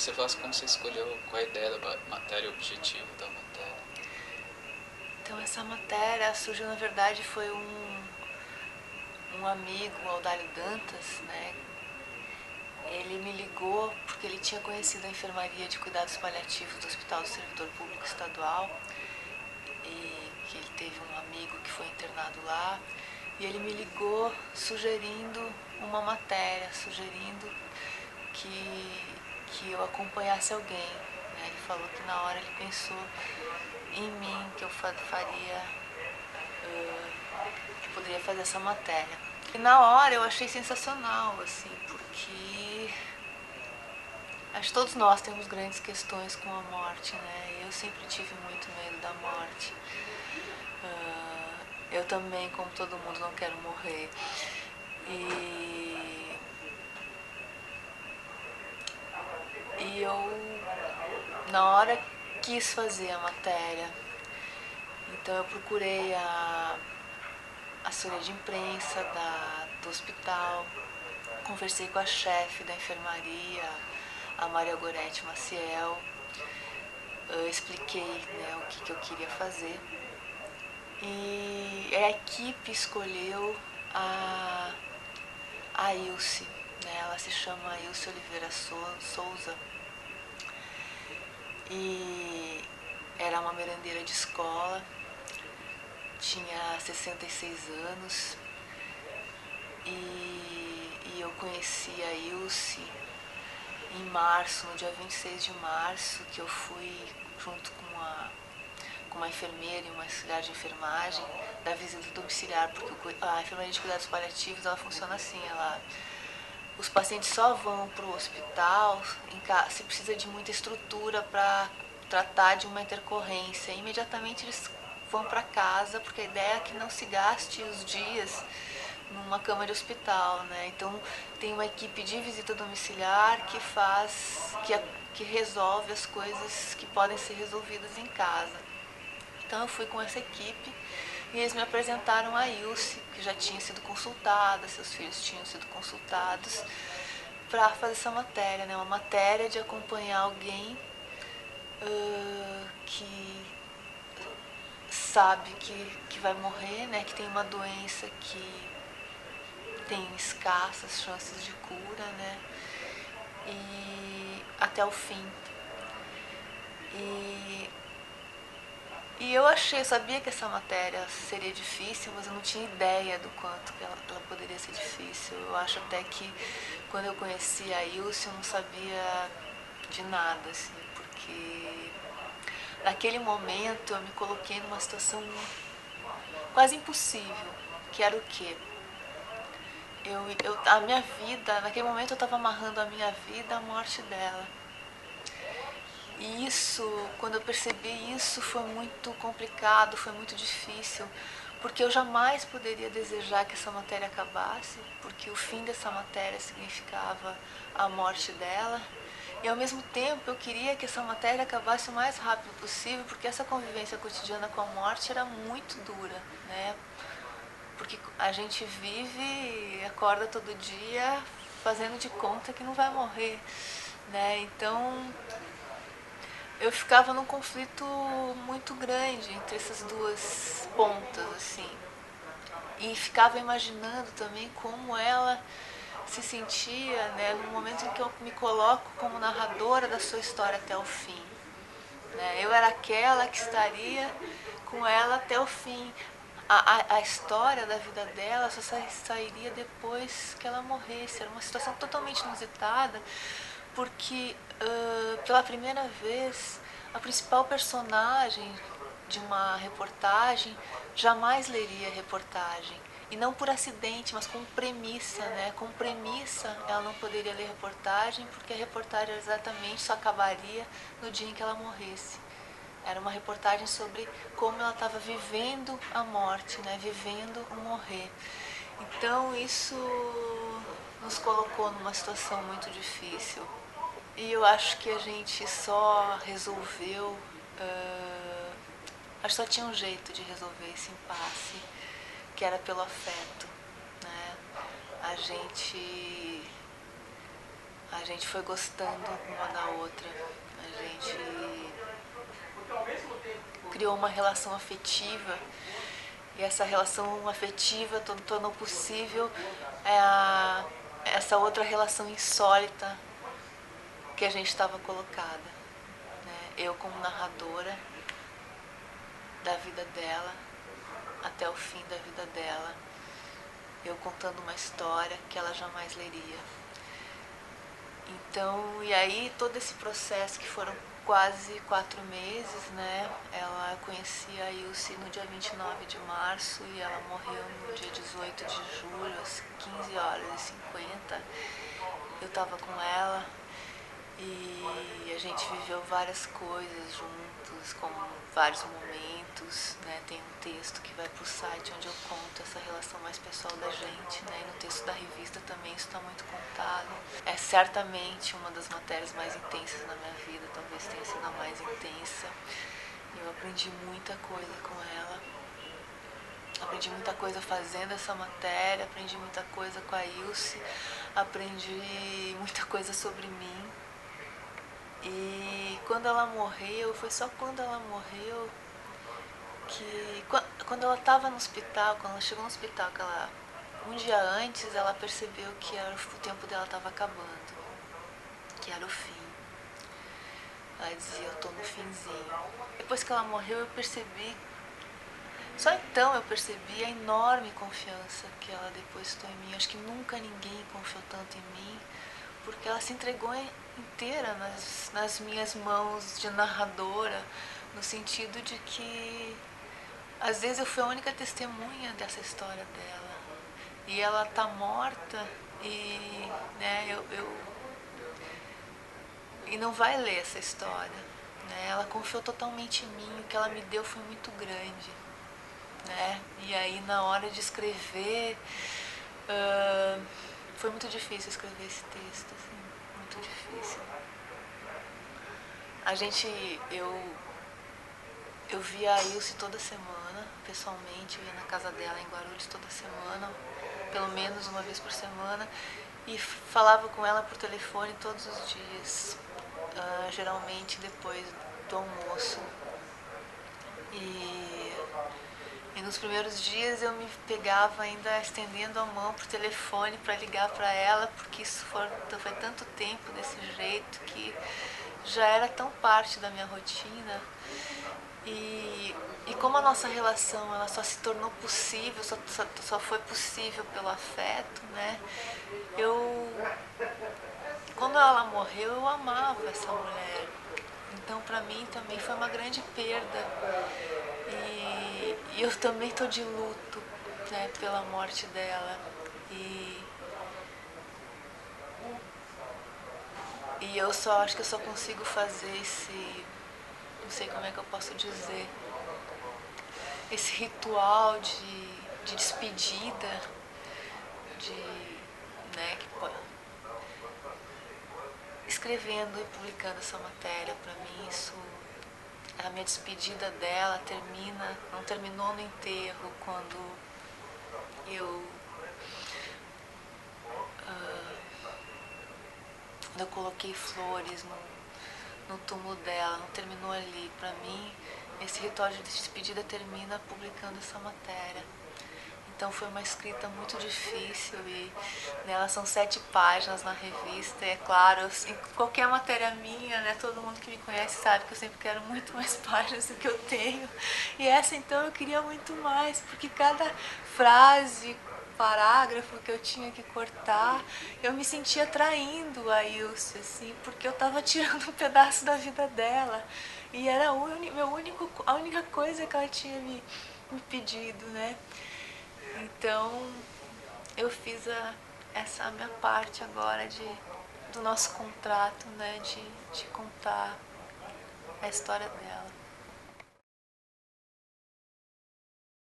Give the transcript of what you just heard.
você falasse como você escolheu, qual a ideia da matéria, o objetivo da matéria. Então essa matéria surgiu, na verdade, foi um amigo, o Aldalho Dantas, né? Ele me ligou porque ele tinha conhecido a enfermaria de cuidados paliativos do Hospital do Servidor Público Estadual e que ele teve um amigo que foi internado lá, e ele me ligou sugerindo uma matéria, sugerindo que eu acompanhasse alguém, né? Ele falou que na hora ele pensou em mim, que eu faria, que poderia fazer essa matéria. E na hora eu achei sensacional, assim, porque acho que todos nós temos grandes questões com a morte, né? Eu sempre tive muito medo da morte. Eu também, como todo mundo, não quero morrer. E eu, na hora, quis fazer a matéria. Então eu procurei a assessoria de imprensa do hospital, conversei com a chefe da enfermaria, a Maria Gorete Maciel, eu expliquei, né, o que eu queria fazer. E a equipe escolheu a Ilse, né? Ela se chama Ilse Oliveira Souza e era uma merendeira de escola, tinha 66 anos e eu conheci a Ilse em março, no dia 26 de março, que eu fui junto com uma enfermeira e uma auxiliar de enfermagem da visita domiciliar, porque a enfermaria de cuidados paliativos ela funciona assim, os pacientes só vão para o hospital se precisa de muita estrutura para tratar de uma intercorrência. Imediatamente eles vão para casa, porque a ideia é que não se gaste os dias numa cama de hospital, né? Então tem uma equipe de visita domiciliar que resolve as coisas que podem ser resolvidas em casa. Então eu fui com essa equipe e eles me apresentaram a Ilse, que já tinha sido consultada, seus filhos tinham sido consultados, para fazer essa matéria, né? Uma matéria de acompanhar alguém que sabe que vai morrer, né? Que tem uma doença que tem escassas chances de cura, né? E até o fim. E eu sabia que essa matéria seria difícil, mas eu não tinha ideia do quanto que ela poderia ser difícil. Eu acho até que quando eu conheci a Ilse eu não sabia de nada, assim, porque naquele momento eu me coloquei numa situação quase impossível, que era o quê? A minha vida, naquele momento eu estava amarrando a minha vida à morte dela. E quando eu percebi isso, foi muito complicado, foi muito difícil, porque eu jamais poderia desejar que essa matéria acabasse, porque o fim dessa matéria significava a morte dela. E ao mesmo tempo eu queria que essa matéria acabasse o mais rápido possível, porque essa convivência cotidiana com a morte era muito dura, né? Porque a gente vive e acorda todo dia fazendo de conta que não vai morrer, né? Então eu ficava num conflito muito grande entre essas duas pontas, assim. E ficava imaginando também como ela se sentia, né, no momento em que eu me coloco como narradora da sua história até o fim. Né? Eu era aquela que estaria com ela até o fim. A história da vida dela só sairia depois que ela morresse. Era uma situação totalmente inusitada, porque pela primeira vez a principal personagem de uma reportagem jamais leria a reportagem. E não por acidente, mas com premissa, né? Com premissa ela não poderia ler reportagem, porque a reportagem exatamente só acabaria no dia em que ela morresse. Era uma reportagem sobre como ela estava vivendo a morte, né? Vivendo o morrer. Então isso nos colocou numa situação muito difícil. E eu acho que a gente só resolveu, acho que só tinha um jeito de resolver esse impasse, que era pelo afeto, né? A gente A gente foi gostando uma da outra, a gente criou uma relação afetiva, e essa relação afetiva tornou possível essa outra relação insólita que a gente estava colocada, né? Eu como narradora da vida dela até o fim da vida dela, eu contando uma história que ela jamais leria. Então, e aí todo esse processo, que foram quase 4 meses, né? Eu conheci a Ilse no dia 29 de março e ela morreu no dia 18 de julho, às 15h50. Eu estava com ela e a gente viveu várias coisas juntos, como vários momentos, né? Tem um texto que vai pro site onde eu conto essa relação mais pessoal da gente, né? E no texto da revista também isso está muito contado. É certamente uma das matérias mais intensas na minha vida, talvez tenha sido a mais intensa. Eu aprendi muita coisa com ela. Aprendi muita coisa fazendo essa matéria, aprendi muita coisa com a Ilse, aprendi muita coisa sobre mim. E quando ela morreu, foi só quando ela morreu que... Quando ela estava no hospital, quando ela chegou no hospital, um dia antes ela percebeu que o tempo dela estava acabando, que era o fim. Ela dizia, eu tô no finzinho. Depois que ela morreu, eu percebi... Só então eu percebi a enorme confiança que ela depositou em mim. Acho que nunca ninguém confiou tanto em mim, porque ela se entregou inteira nas minhas mãos de narradora, no sentido de que às vezes eu fui a única testemunha dessa história dela. E ela tá morta e, né, e não vai ler essa história, né? Ela confiou totalmente em mim, o que ela me deu foi muito grande, né? E aí na hora de escrever, foi muito difícil escrever esse texto, assim, muito difícil. Eu via a Ilse toda semana, pessoalmente, eu ia na casa dela em Guarulhos toda semana, pelo menos uma vez por semana, e falava com ela por telefone todos os dias, geralmente depois do almoço. E nos primeiros dias eu me pegava ainda estendendo a mão pro telefone para ligar para ela, porque isso foi tanto tempo desse jeito que já era tão parte da minha rotina. E como a nossa relação ela só se tornou possível, só foi possível pelo afeto, né? Quando ela morreu, eu amava essa mulher. Então, para mim também foi uma grande perda. E eu também estou de luto, né, pela morte dela. E eu acho que eu só consigo fazer não sei como é que eu posso dizer, esse ritual de despedida, né, escrevendo e publicando essa matéria. Para mim isso, a minha despedida dela não terminou no enterro, quando eu coloquei flores no túmulo dela, não terminou ali. Para mim, esse ritual de despedida termina publicando essa matéria. Então foi uma escrita muito difícil e nela são 7 páginas na revista. E é claro, qualquer matéria minha, né, todo mundo que me conhece sabe que eu sempre quero muito mais páginas do que eu tenho. E essa então eu queria muito mais, porque cada frase, parágrafo que eu tinha que cortar, eu me sentia traindo a Ilse, assim, porque eu estava tirando um pedaço da vida dela. E era a única coisa que ela tinha me pedido, né? Então, eu fiz essa minha parte agora do nosso contrato, né, de contar a história dela.